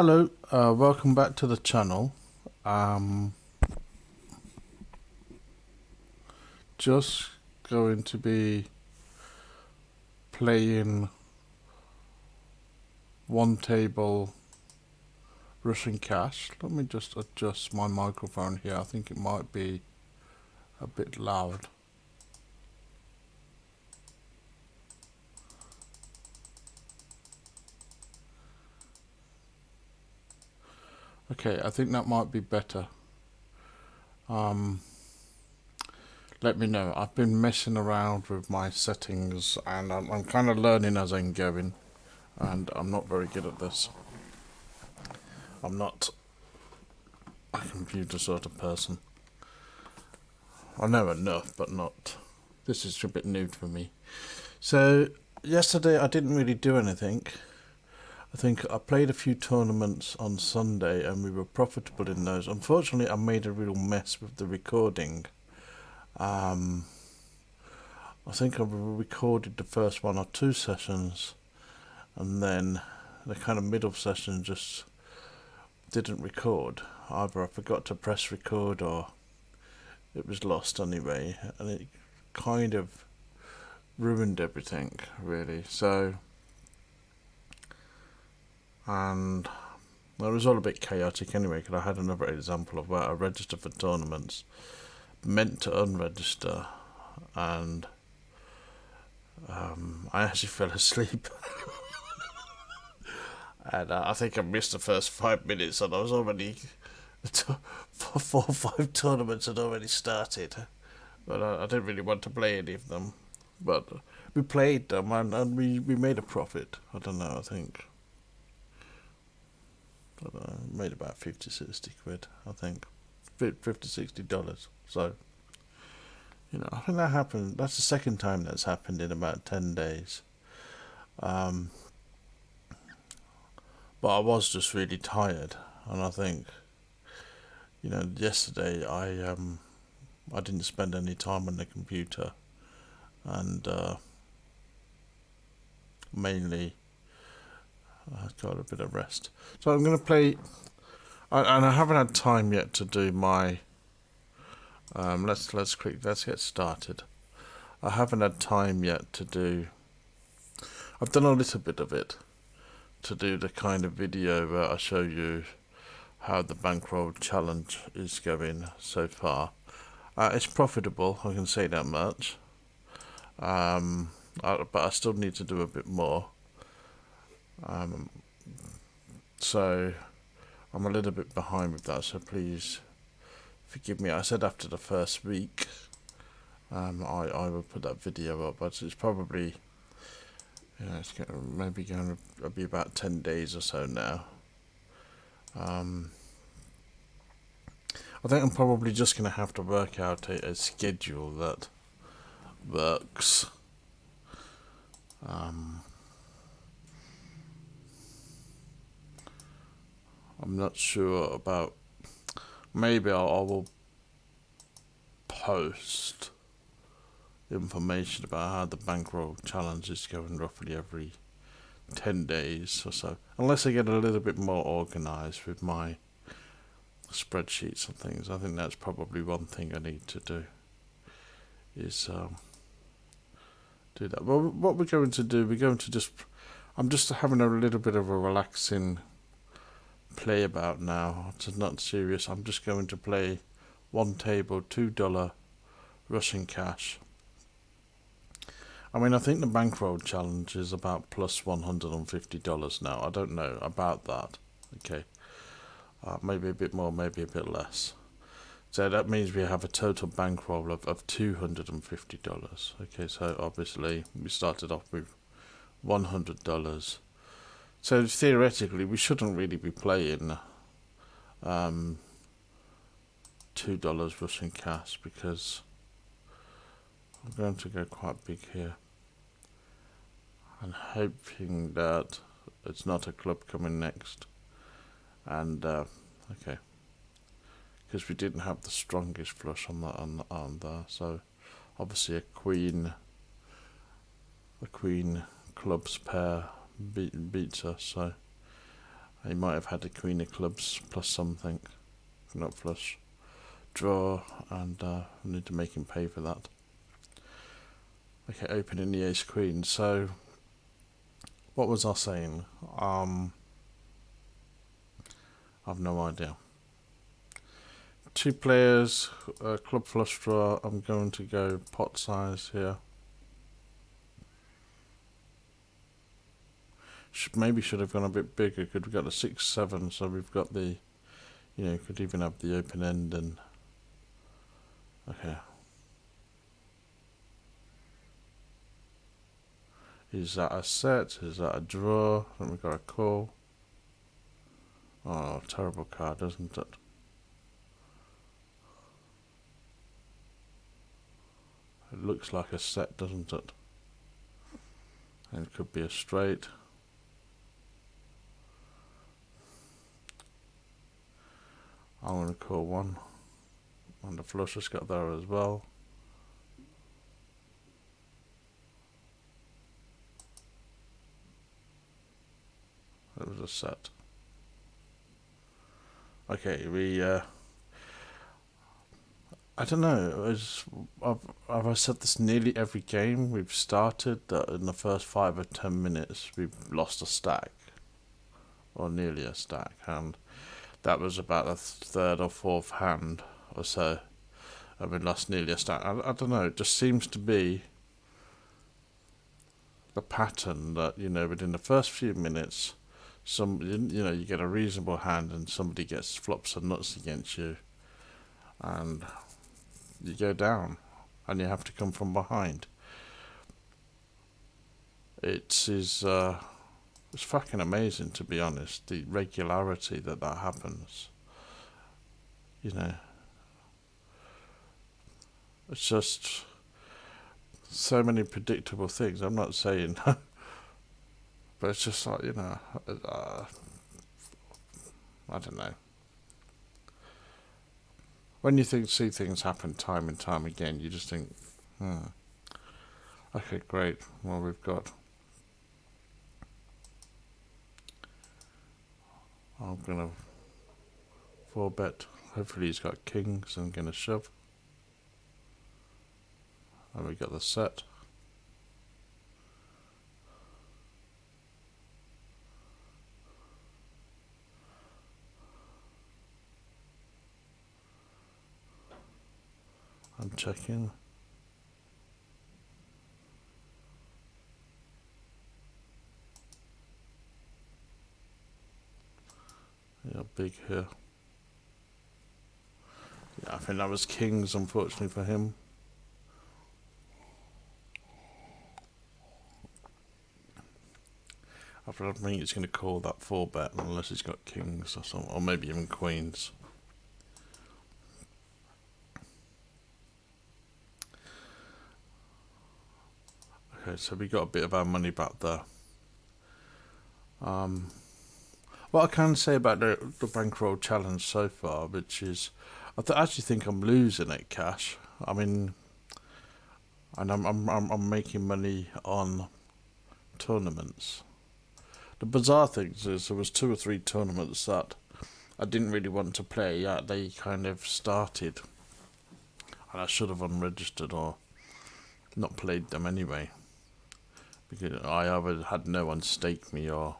Hello, welcome back to the channel. Just going to be playing one table Russian cash. Let me just adjust my microphone here. I think it might be a bit loud. Okay, I think that might be better. Let me know. I've been messing around with my settings and I'm kind of learning as I'm going, and I'm not very good at this. I'm not a computer sort of person. I know enough, but not. This is a bit new for me. So yesterday I didn't really do anything. I think I played a few tournaments on Sunday and we were profitable in those. Unfortunately, I made a real mess with the recording. I think I recorded the first one or two sessions, and then the kind of middle session just didn't record. Either I forgot to press record or it was lost anyway, and it kind of ruined everything, really. So, and well, it was all a bit chaotic anyway, because I had another example of where I registered for tournaments, meant to unregister, and I actually fell asleep. And I think I missed the first 5 minutes, and I was already 4 or 5 tournaments had already started. But I didn't really want to play any of them. But we played them, and we made a profit. I don't know, I think. Made about 50, 60 quid, I think. $50, $60. So, I think that happened. That's the second time that's happened in about 10 days. But I was just really tired, and I think, yesterday I didn't spend any time on the computer, and mainly I got a bit of rest. So I'm going to play, and I haven't had time yet to do my. Let's get started. I haven't had time yet to do. I've done a little bit of it, to do the kind of video where I show you how the Bankroll challenge is going so far. It's profitable, I can say that much. But I still need to do a bit more. So I'm a little bit behind with that, so please forgive me. I said after the first week I will put that video up, but it's probably it's maybe going to be about 10 days or so now. I think I'm probably just going to have to work out a schedule that works. I'm not sure about. Maybe I will post information about how the Bankroll challenge is going roughly every 10 days or so, unless I get a little bit more organised with my spreadsheets and things. I think that's probably one thing I need to do, is do that. Well, what we're going to do, I'm just having a little bit of a relaxing play about now. It's not serious. I'm just going to play one table, $2 Russian cash. I mean, I think the Bankroll challenge is about plus $150 now. I don't know about that. Okay. Maybe a bit more, maybe a bit less. So that means we have a total bankroll of $250. Okay, so obviously we started off with $100. So theoretically we shouldn't really be playing $2 Russian cash, because I'm going to go quite big here, and hoping that it's not a club coming next. And okay, because we didn't have the strongest flush on there, so obviously a queen clubs pair beats us. So He might have had a queen of clubs plus something, not flush, draw, and we need to make him pay for that. Okay, opening the ace queen. So, what was I saying? I've no idea. 2 players, club flush draw. I'm going to go pot size here. Maybe should have gone a bit bigger. Could we got a 6-7? So we've got the, could even have the open end and. Okay. Is that a set? Is that a draw? Then we've got a call. Oh, terrible card, isn't it? It looks like a set, doesn't it? And it could be a straight. I'm going to call one. And the flush has got there as well. It was a set. Okay, I don't know. Have I said this nearly every game we've started that in the first 5 or 10 minutes we've lost a stack, or nearly a stack, and that was about the 3rd or 4th hand or so, and we lost nearly a stack. I don't know. It just seems to be the pattern that within the first few minutes, you get a reasonable hand and somebody gets flops and nuts against you, and you go down, and you have to come from behind. It's fucking amazing, to be honest, the regularity that happens. It's just so many predictable things. I'm not saying, but it's just like, I don't know. When you see things happen time and time again, you just think, okay, great. Well, we've got. I'm gonna 4-bet. Hopefully, he's got kings. I'm gonna shove, and we got the set. I'm checking. Yeah, big here. Yeah, I think that was kings, unfortunately for him. I don't think he's going to call that 4-bet unless he's got kings or something, or maybe even queens. Okay, so we got a bit of our money back there. What I can say about the Bankroll challenge so far, which is, I actually think I'm losing at cash. I mean, and I'm making money on tournaments. The bizarre thing is there was 2 or 3 tournaments that I didn't really want to play. Yeah, they kind of started, and I should have unregistered or not played them anyway, because I either had no one stake me or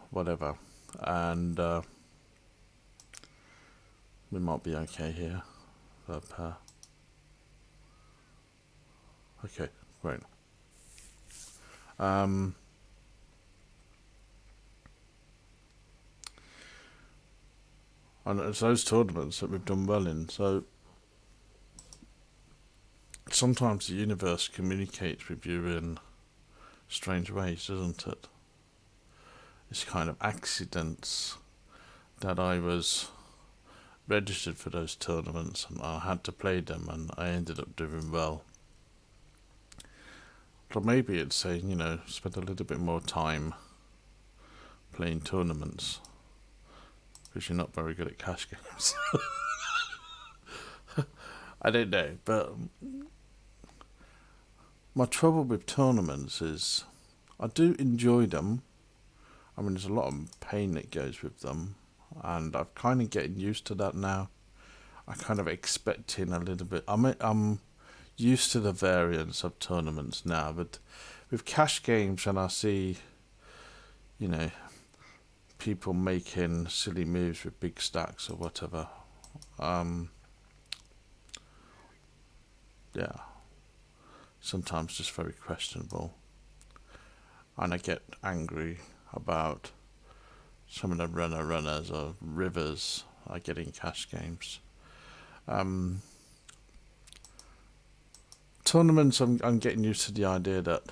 whatever, and we might be okay here for a pair. Okay, great. And it's those tournaments that we've done well in. So sometimes the universe communicates with you in strange ways, doesn't it? It's kind of accidents that I was registered for those tournaments and I had to play them, and I ended up doing well. So maybe it's saying, spend a little bit more time playing tournaments, because you're not very good at cash games. I don't know, but my trouble with tournaments is I do enjoy them. I mean, there's a lot of pain that goes with them, and I'm kind of getting used to that now. I kind of expecting a little bit. I'm used to the variance of tournaments now, but with cash games, and I see, you know, people making silly moves with big stacks or whatever. Yeah, sometimes just very questionable, and I get angry about some of the runners or rivers I get in cash games. Tournaments, I'm getting used to the idea that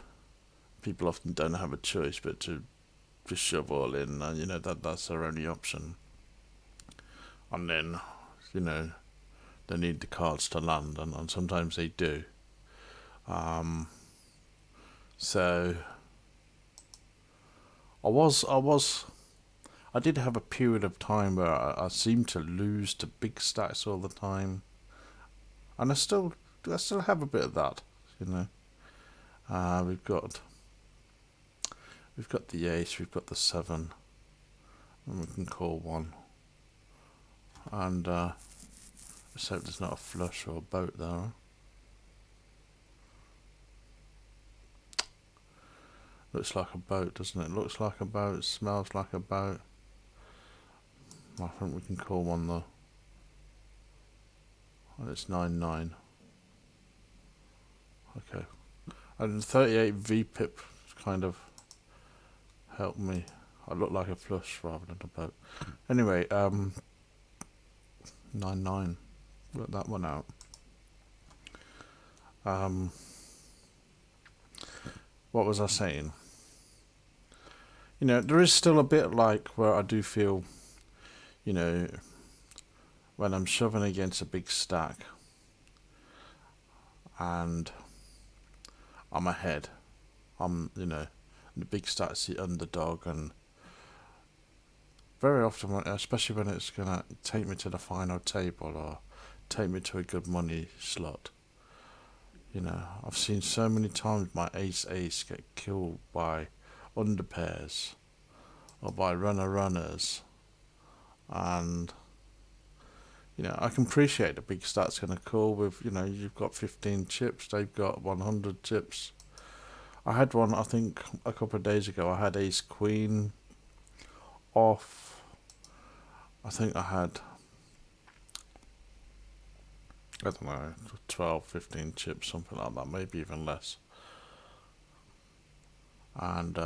people often don't have a choice but to just shove all in, and that's their only option. And then, you know, they need the cards to land, and sometimes they do. So I did have a period of time where I seemed to lose to big stacks all the time, and I still have a bit of that, you know. We've got the ace, we've got the 7, and we can call one. And let's hope there's not a flush or a boat there. Looks like a boat, doesn't it? Looks like a boat, smells like a boat. I think we can call one though. And it's 9-9. Okay. And 38 VPIP kind of helped me. I look like a flush rather than a boat. Anyway, 9-9. Work that one out. What was I saying? You know, there is still a bit like where I do feel, you know, when I'm shoving against a big stack and I'm ahead, the big stack's the underdog, and very often, especially when it's going to take me to the final table or take me to a good money slot, you know, I've seen so many times my ace get killed by underpairs or by runners, and you know, I can appreciate the big stat's going to call with, you know, you've got 15 chips, they've got 100 chips. I had one, I think, a couple of days ago. I had ace queen off. I think I had, I don't know, 12, 15 chips, something like that, maybe even less. And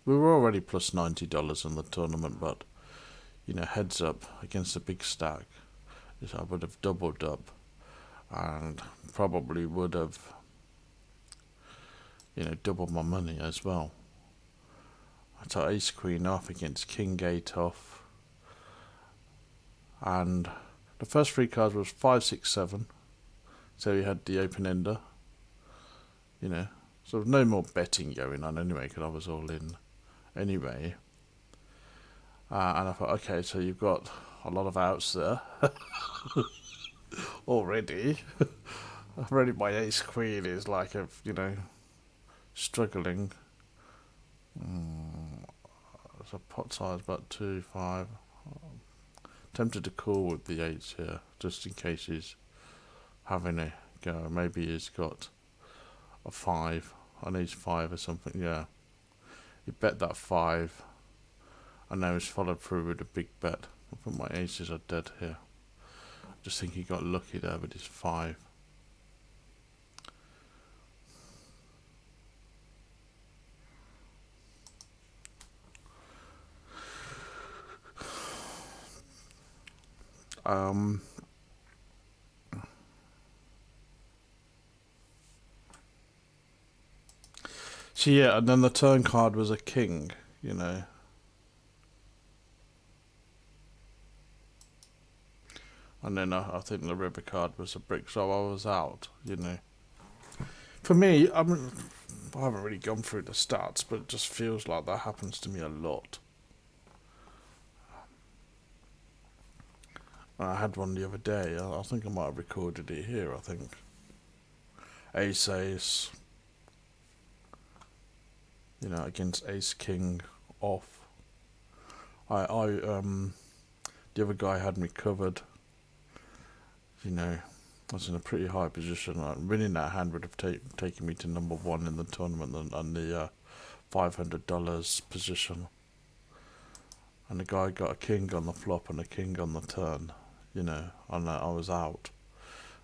we were already plus $90 in the tournament, but, you know, heads up against a big stack, I would have doubled up and probably would have, you know, doubled my money as well. I took ace queen off against king 8 off, and the first 3 cards was 5, 6, 7. So he had the open ender, you know, so no more betting going on anyway because I was all in anyway. And I thought, okay, so you've got a lot of outs there already. Already my ace queen is like struggling. So pot size about 2, 5. Tempted to call with the 8s here, just in case he's having a go. Maybe he's got a 5, an ace 5 or something, yeah. He bet that 5, and now he's followed through with a big bet. I think my aces are dead here. I just think he got lucky there with his 5. So yeah, and then the turn card was a king, you know. And then I think the river card was a brick, so I was out, you know. For me, I haven't really gone through the stats, but it just feels like that happens to me a lot. I had one the other day. I think I might have recorded it here, I think. Ace, you know, against ace king off. The other guy had me covered. I was in a pretty high position. Winning that hand would have taken me to number one in the tournament and the $500 position. And the guy got a king on the flop and a king on the turn, and I was out,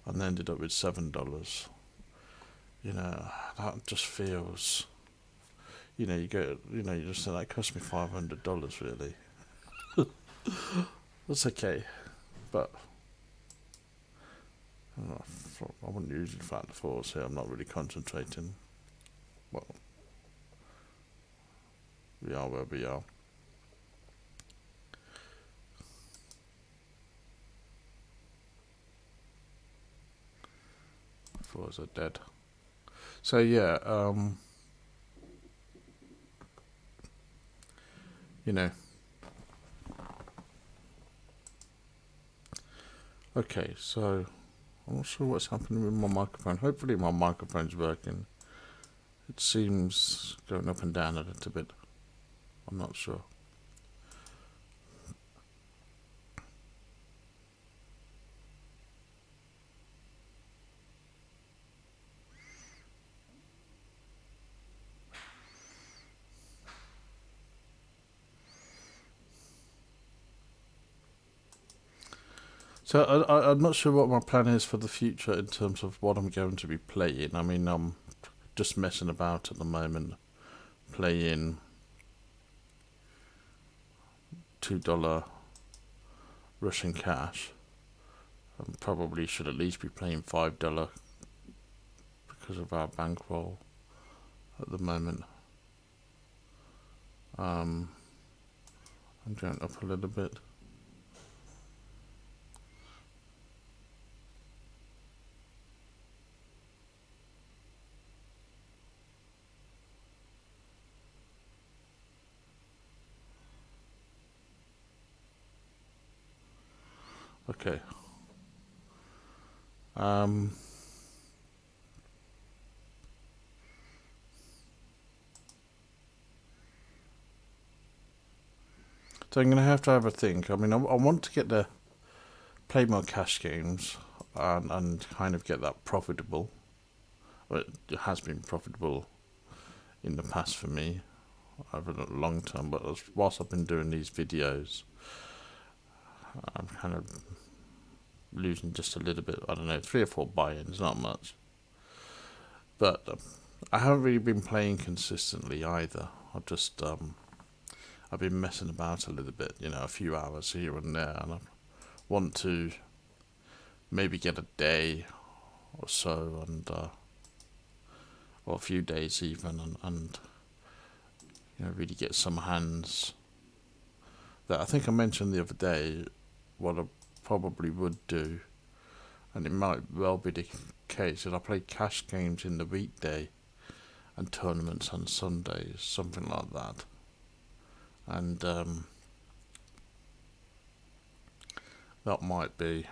and ended up with $7. That just feels, you just say that cost me $500 really. That's okay, but I wouldn't usually find the fours here. I'm not really concentrating. Well, we are where we are. Fours are dead. So yeah, okay, so I'm not sure what's happening with my microphone. Hopefully my microphone's working. It seems going up and down a little bit. I'm not sure. So I'm not sure what my plan is for the future in terms of what I'm going to be playing. I mean, I'm just messing about at the moment, playing $2 Russian cash. I probably should at least be playing $5 because of our bankroll at the moment. I'm going up a little bit. Okay. So I'm going to have a think. I mean, I want to get play more cash games and kind of get that profitable. Well, it has been profitable in the past for me over the long term, but whilst I've been doing these videos, I'm kind of losing just a little bit. I don't know, 3 or 4 buy-ins, not much. But I haven't really been playing consistently either. I've been messing about a little bit, a few hours here and there, and I want to maybe get a day or so, or a few days even, and really get some hands. That I think I mentioned the other day, what I probably would do, and it might well be the case, that I play cash games in the weekday and tournaments on Sundays, something like that. And that might be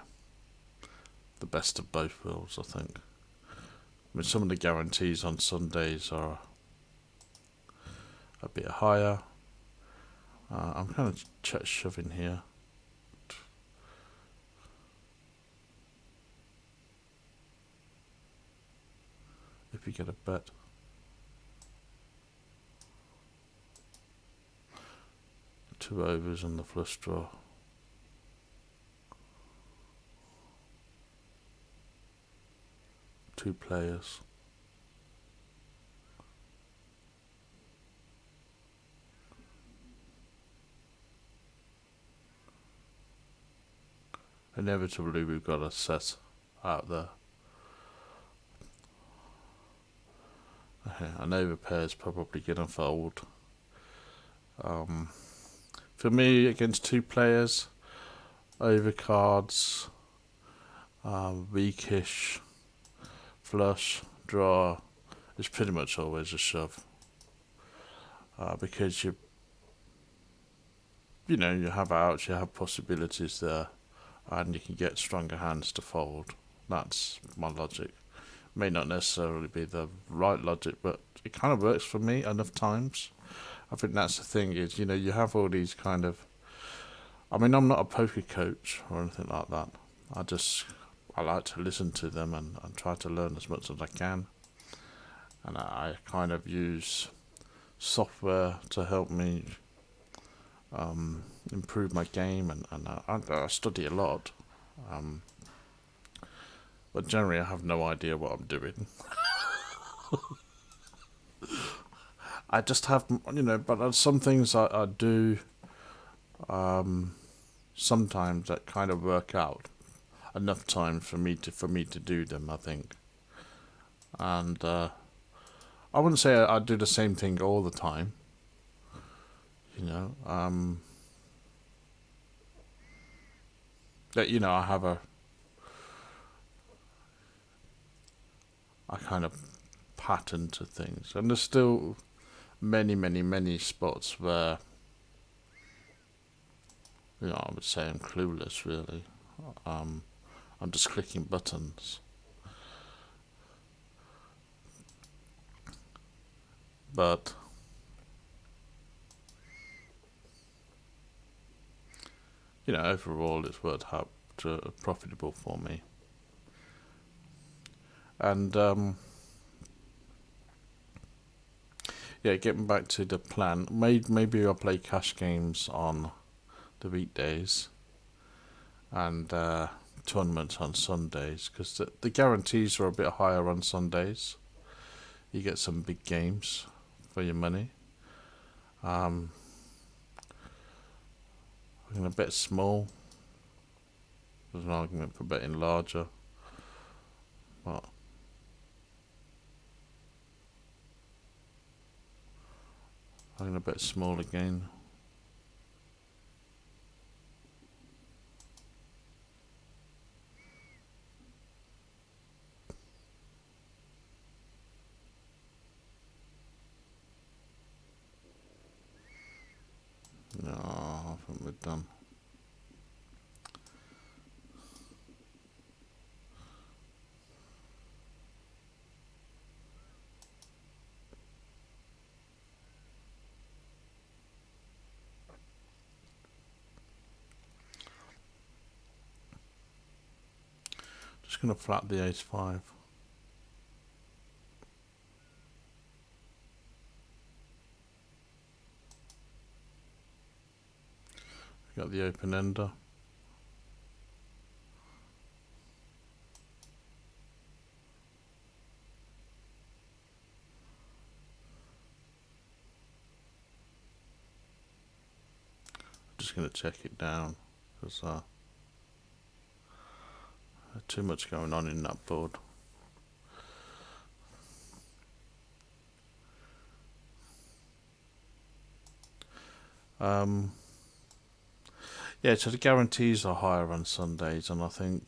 the best of both worlds, I think. I mean, some of the guarantees on Sundays are a bit higher. I'm kind of shoving here. If you get a bet. Two overs and the flush draw. Two players. Inevitably, we've got a set out there. An overpair is probably going to fold. For me, against 2 players, overcards, weakish, flush, draw is pretty much always a shove. Because you have outs, you have possibilities there, and you can get stronger hands to fold. That's my logic. May not necessarily be the right logic, but it kind of works for me enough times. I think that's the thing is, you have all these kind of I mean, I'm not a poker coach or anything like that. I like to listen to them and try to learn as much as I can. And I kind of use software to help me improve my game, and I study a lot. Um, but generally, I have no idea what I'm doing. I just have, but some things I do sometimes that kind of work out enough time for me to do them, I think. And I wouldn't say I do the same thing all the time. That I have a kind of pattern to things, and there's still many, many, many spots where I would say I'm clueless. Really, um, I'm just clicking buttons, but overall it's worked out profitable for me. And yeah, getting back to the plan, maybe I'll play cash games on the weekdays and tournaments on Sundays, because the guarantees are a bit higher on Sundays. You get some big games for your money. I'm going to bet small. There's an argument for betting larger, but I'm going to bet small again. No, I think we're done. Just going to flat the ace-5. Got the open ender. Just going to check it down because there's too much going on in that board. Yeah, so the guarantees are higher on Sundays, and I think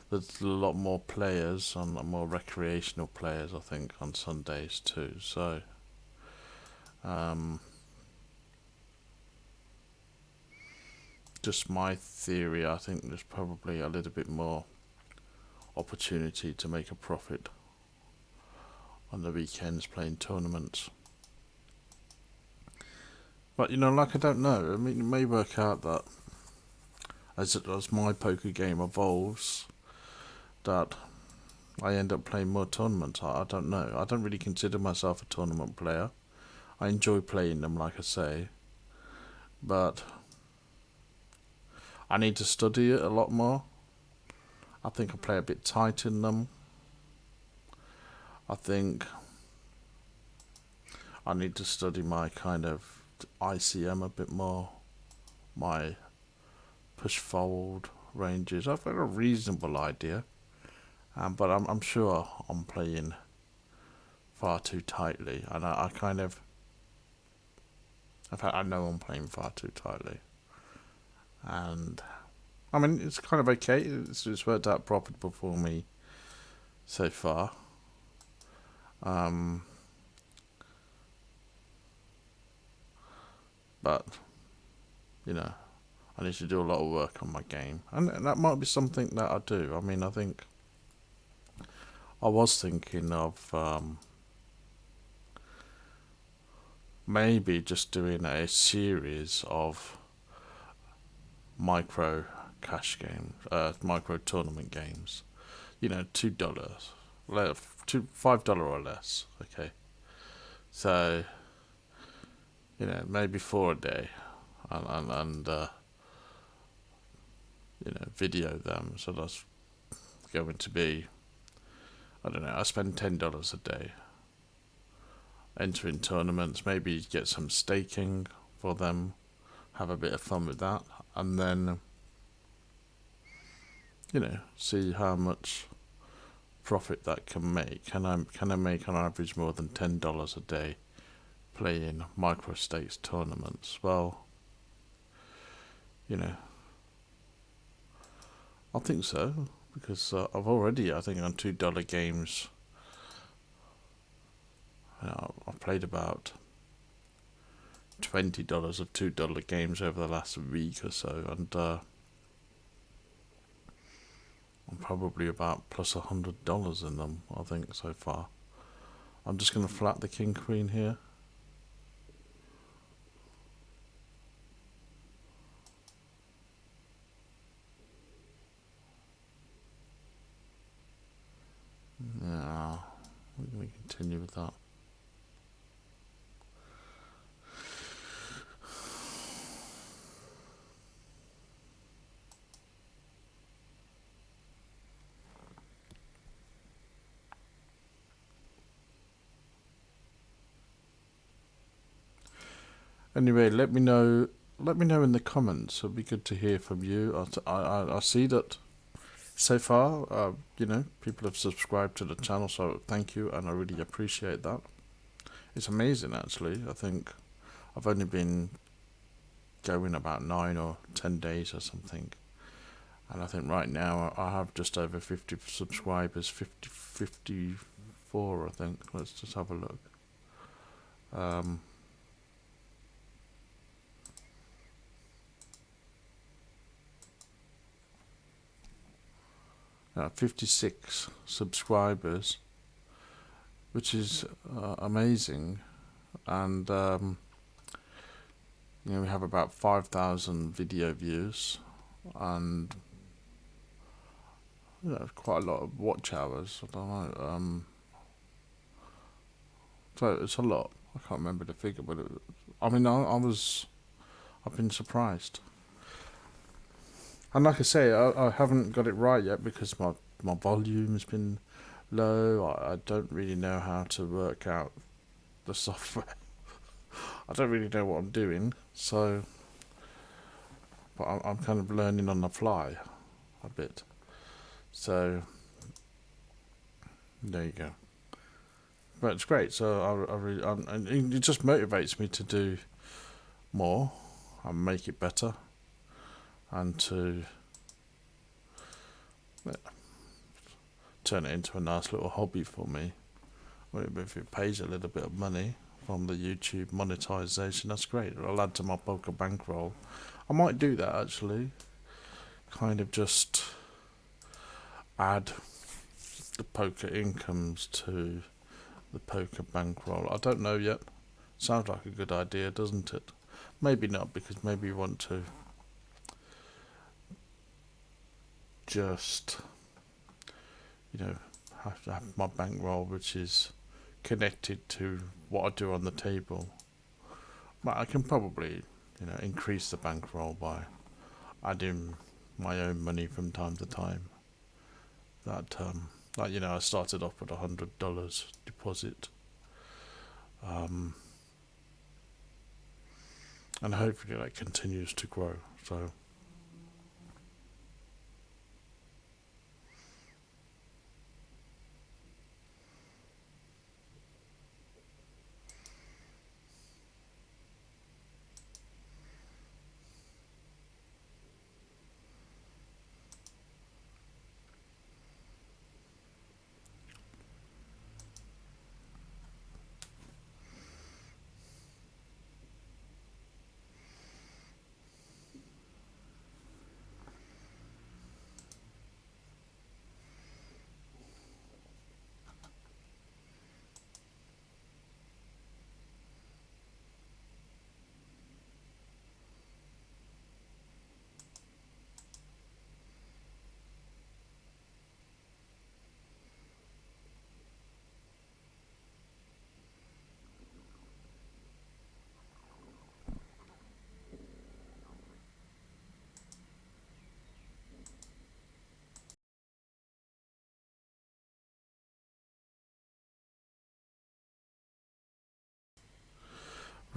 there's a lot more players and more recreational players, I think, on Sundays too. So, just my theory, I think there's probably a little bit more opportunity to make a profit on the weekends playing tournaments. But like, I don't know. I mean, it may work out that as my poker game evolves, that I end up playing more tournaments. I don't know. I don't really consider myself a tournament player. I enjoy playing them, like I say, but I need to study it a lot more. I think I play a bit tight in them. I think I need to study my kind of ICM a bit more, my push forward ranges. I've got a reasonable idea, but I'm sure I'm playing far too tightly, and I kind of, in fact, I know I'm playing far too tightly, and I mean it's kind of okay. It's worked out profitable for me so far. But I need to do a lot of work on my game, and that might be something that I do. I mean, I think I was thinking of maybe just doing a series of micro cash games, micro tournament games. You know, $2, $5 or less. Okay, so you know maybe 4 a day, and you know video them. So that's going to be, I don't know. I spend $10 a day entering tournaments. Maybe get some staking for them. Have a bit of fun with that, and then you know see how much profit that can make. Can I make on average more than $10 a day playing micro stakes tournaments? Well, you know, I think so because I've already, I think, on $2 games. I've played about $20 of $2 games over the last week or so, and I'm probably about plus $100 in them, I think, so far. I'm just going to flat the king queen here. Yeah, we're going to continue with that. Anyway, let me know. Let me know in the comments. It'll be good to hear from you. I see that so far, you know, people have subscribed to the channel, so thank you, and I really appreciate that. It's amazing, actually. I think I've only been going about 9 or 10 days or something, and I think right now I have just over 50 subscribers, 54, I think. Let's just have a look. 56 subscribers, which is amazing, and you know, we have about 5,000 video views, and you know, quite a lot of watch hours. I don't know. So it's a lot. I can't remember the figure, but I mean, I've been surprised. And like I say, I haven't got it right yet because my volume has been low. I don't really know how to work out the software. I don't really know what I'm doing, so but I'm kind of learning on the fly a bit. So there you go. But it's great. So and it just motivates me to do more and make it better, and to turn it into a nice little hobby for me. Well, if it pays a little bit of money from the YouTube monetization, that's great. I'll add to my poker bankroll. I might do that actually. Kind of just add the poker incomes to the poker bankroll. I don't know yet. Sounds like a good idea, doesn't it? Maybe not, because maybe you want to just, you know, have to have my bankroll, which is connected to what I do on the table. But I can probably, you know, increase the bankroll by adding my own money from time to time. That like, you know, I started off with $100 deposit, and hopefully that continues to grow. So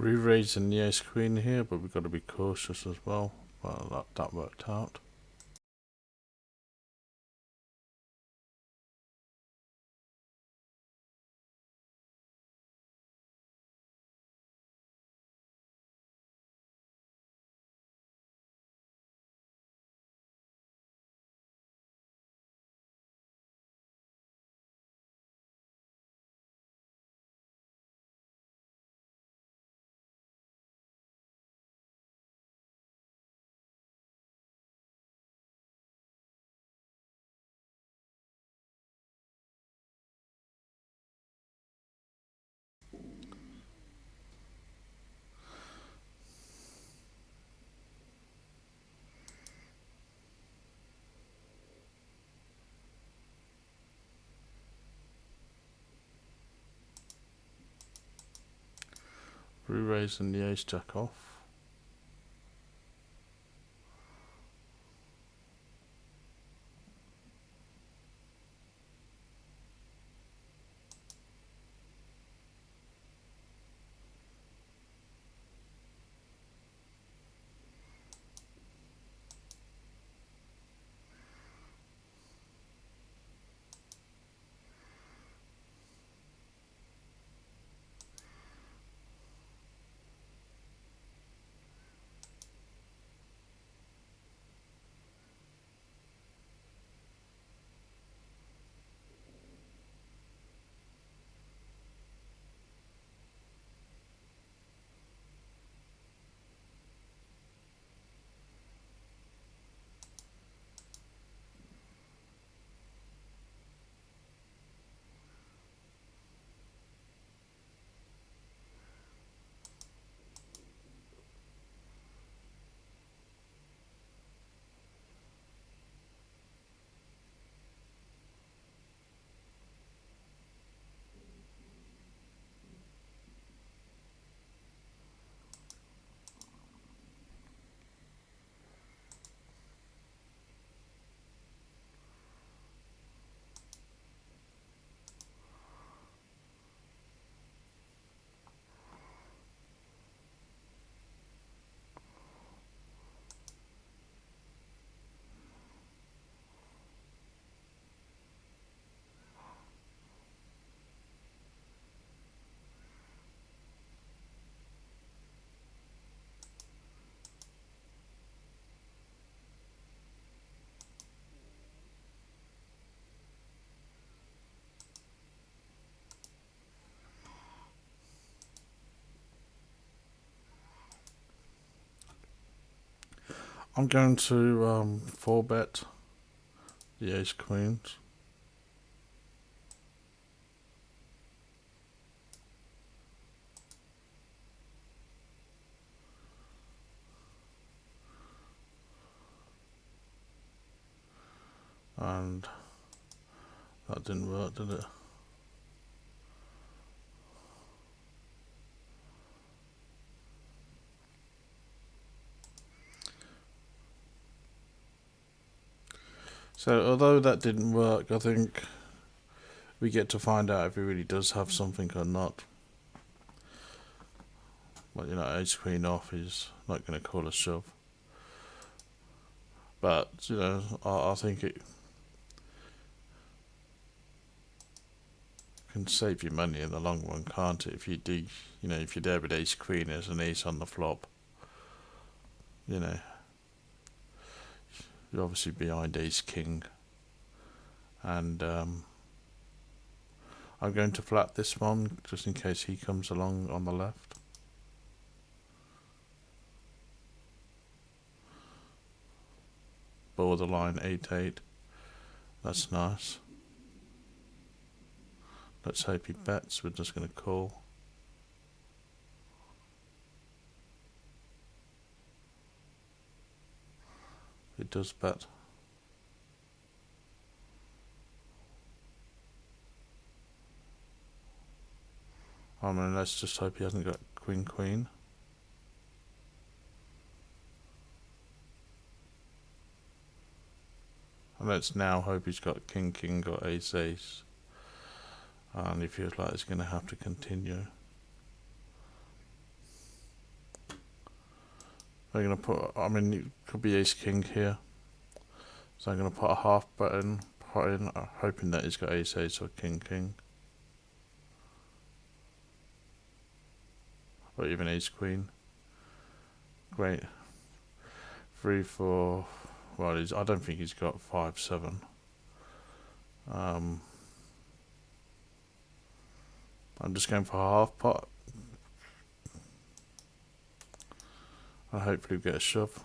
Re-raising the ace queen here, but we've got to be cautious as well. Well, that worked out. Re-raising the ace jack off. I'm going to 4-bet the ace queens. And that didn't work, did it? So although that didn't work, I think we get to find out if he really does have something or not. Well, you know, ace queen off is not going to call a shove. But, you know, I think it can save you money in the long run, can't it? If you do, you know, if you're there with ace queen, there's an ace on the flop, you know, you're obviously behind ace king. And I'm going to flat this one just in case he comes along on the left. Borderline 8-8. That's nice. Let's hope he bets. We're just going to call. It does bet. I mean, let's just hope he hasn't got queen queen. And let's now hope he's got king king or ace ace. And he feels like he's going to have to continue. I'm going to put, I mean, it could be ace king here. So I'm going to put a half button, hoping that he's got ace ace or king king. Or even ace queen. Great. 3, 4. Well, I don't think he's got 5, 7. I'm just going for a half pot. And hopefully we get a shove.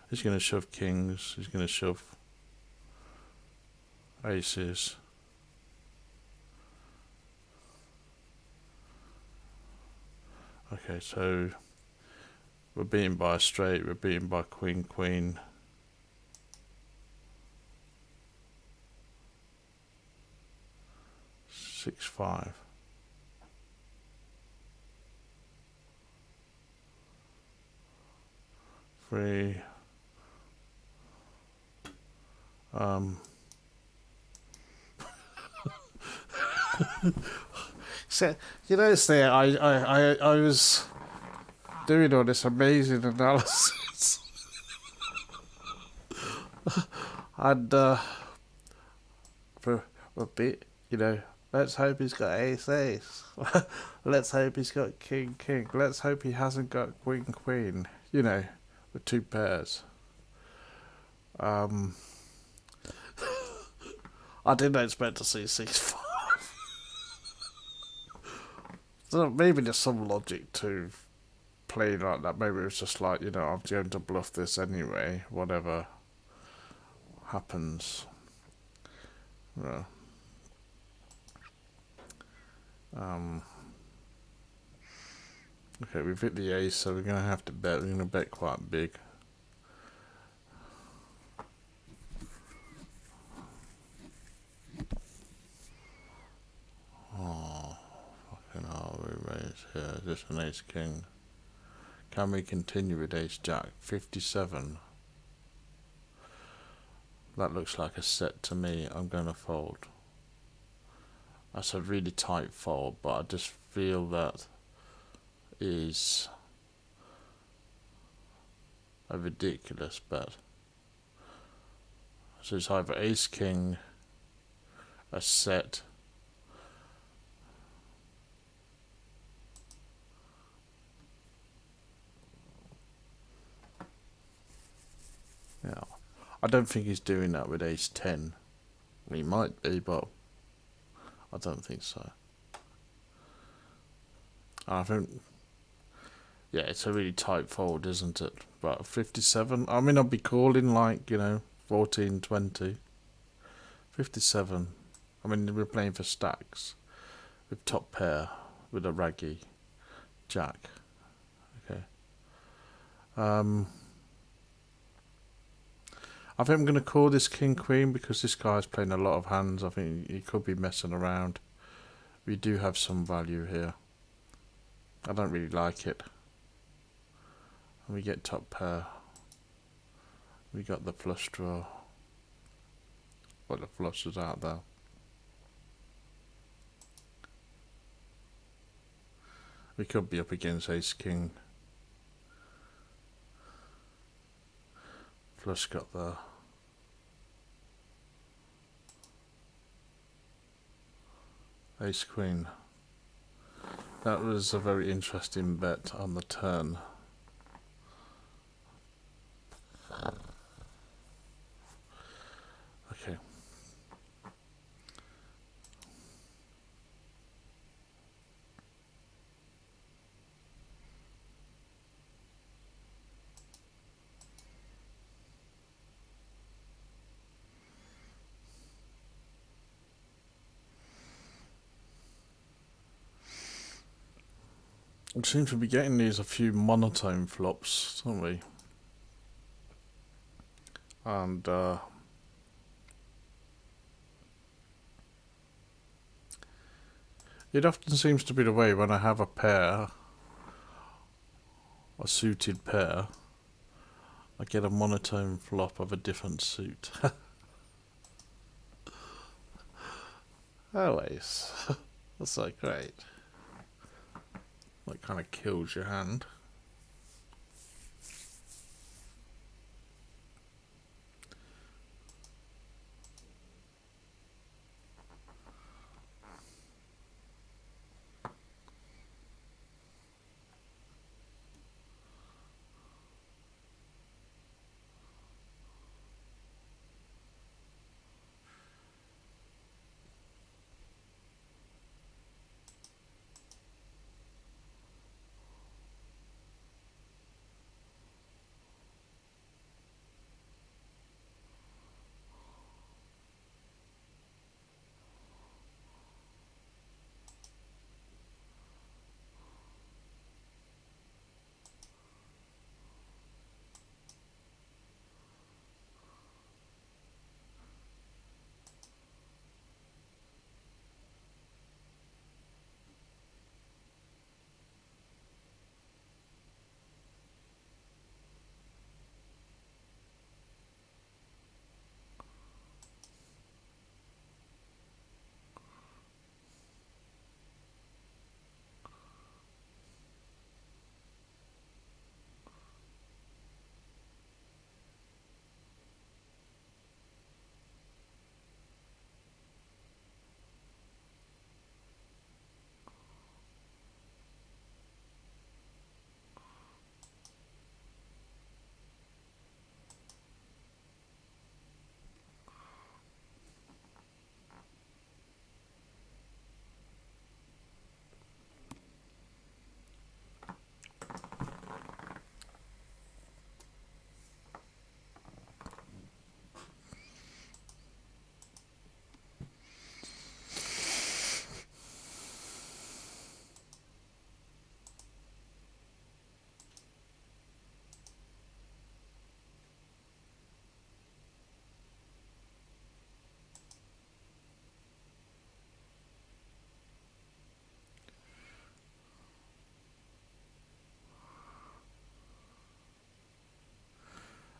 He's going to shove kings. He's going to shove aces. Okay, so we're beaten by a straight. We're beaten by queen, queen. Six, 5. Three. So you notice there, I was doing all this amazing analysis, and for a bit, you know, let's hope he's got ace ace. Let's hope he's got king king. Let's hope he hasn't got queen queen. You know, with 2 pairs. I didn't expect to see 6, 5. So maybe there's some logic to playing like that. Maybe it's just like, you know, I'm going to bluff this anyway, whatever happens. Yeah. Okay, we've hit the ace, so we're going to have to bet. We're going to bet quite big. Oh, fucking hell, we raise here. Just an ace king. Can we continue with ace jack? 57. That looks like a set to me. I'm going to fold. That's a really tight fold, but I just feel that is a ridiculous bet. So it's either ace king, a set, yeah. I don't think he's doing that with ace 10. He might be, but I don't think so. I think, yeah, it's a really tight fold, isn't it? But 57, I mean, I'll be calling like, you know, 14, 20. 57, I mean, we're playing for stacks with top pair with a raggy jack. Okay. I think I'm going to call this king queen because this guy's playing a lot of hands. I think he could be messing around. We do have some value here. I don't really like it. And we get top pair. We got the flush draw. Well, the flush is out there. We could be up against ace king. Flush got there. Ace queen. That was a very interesting bet on the turn. Okay. We seem to be getting these a few monotone flops, don't we? And it often seems to be the way when I have a pair, a suited pair, I get a monotone flop of a different suit. Always. That's so great. That kind of kills your hand.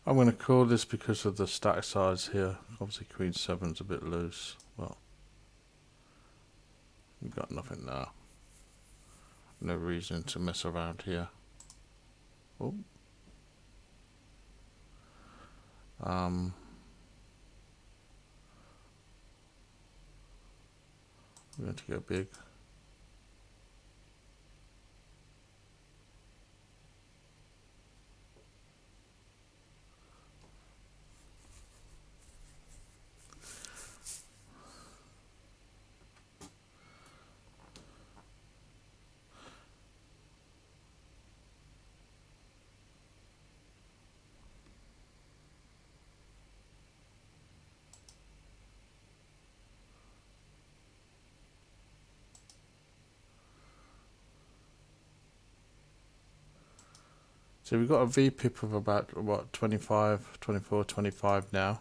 I'm going to call this because of the stack size here. Obviously Queen 7's a bit loose. Well, we've got nothing there. No reason to mess around here. Oh. I'm going to go big. So we've got a VPIP of about, what, 25, 24, 25 now.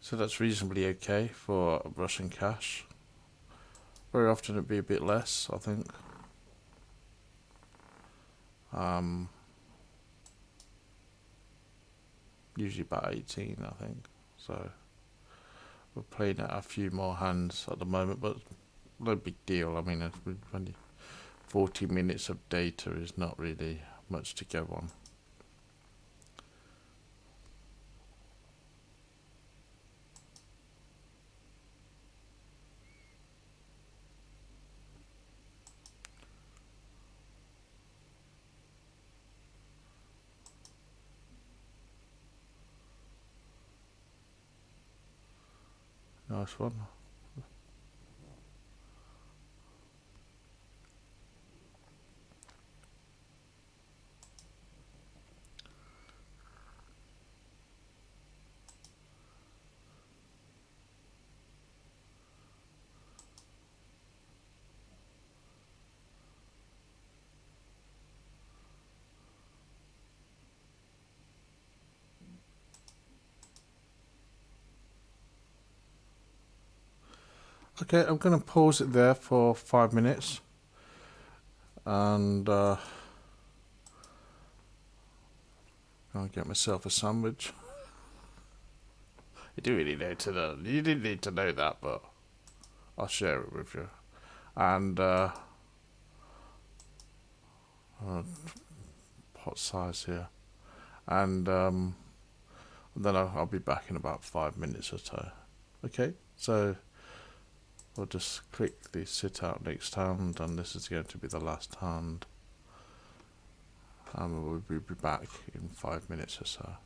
So that's reasonably okay for Russian cash. Very often it'd be a bit less, I think. Usually about 18, I think. So we're playing at a few more hands at the moment, but no big deal. I mean, 40 minutes of data is not really much to go on. Nice one. Okay, I'm going to pause it there for 5 minutes. And I'll get myself a sandwich. You do really need to know. You didn't need to know that, but I'll share it with you. And pot size here. And then I'll be back in about 5 minutes or so. Okay, so we'll just click the sit out next hand, and this is going to be the last hand. And we'll be back in 5 minutes or so.